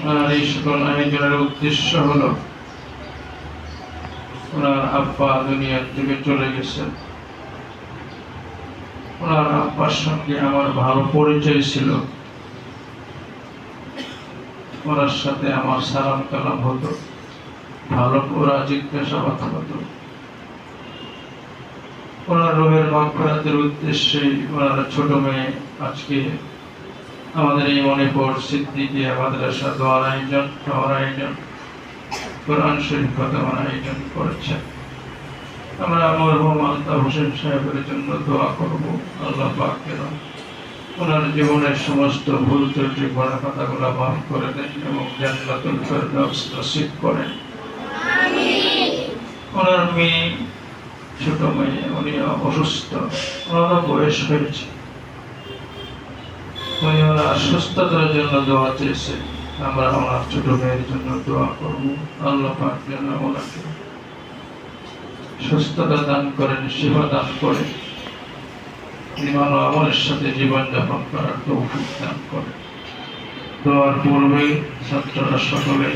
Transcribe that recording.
আর এই সকল আয়োজনের উদ্দেশ্য হলো ওনার আব্বা দুনিয়া থেকে চলে গেছেন। ওনার আব্বার সঙ্গে আমার ভালো পরিচয় ছিল, ওনার সাথে আমার সালাম কালাম হতো, ভালো ওরা জিজ্ঞাসাবাদ হতো। ওনার রোগের মাগফিরাতের উদ্দেশ্যে ওনার ছোট মেয়ে আজকে আমাদের এই মণিপুর সিদ্দিকিয়া মাদ্রাসা দোয়ার আয়োজন, খাওয়ার আয়োজন, কোরআন শরীফ খতমের আয়োজন করেছেন। আমরা মরহুম আলতাফ হোসেন সাহেবের জন্য দোয়া করব, আল্লাহ পাক যেন ওনার জীবনের সমস্ত ভুল ত্রুটি করা কথাগুলো মাফ করে দেন এবং জান্নাতুল ফেরদাউস নসিব করেন। ওনার মেয়ে, ছোট মেয়ে, উনি অসুস্থ, ওনারও বয়স হয়েছে, উনি ওনার সুস্থতার জন্য দোয়া চেয়েছে। আমরা ওনার ছোট মেয়ের জন্য দোয়া করব, আল্লাহ পাক যেন ওনাকে সুস্থতা দান করেন, সেবা দান করেন, ঈমান ও আমলের সাথে জীবনযাপন করার তৌফিক দান করেন। দোয়ার পূর্বে ছাত্ররা সকলে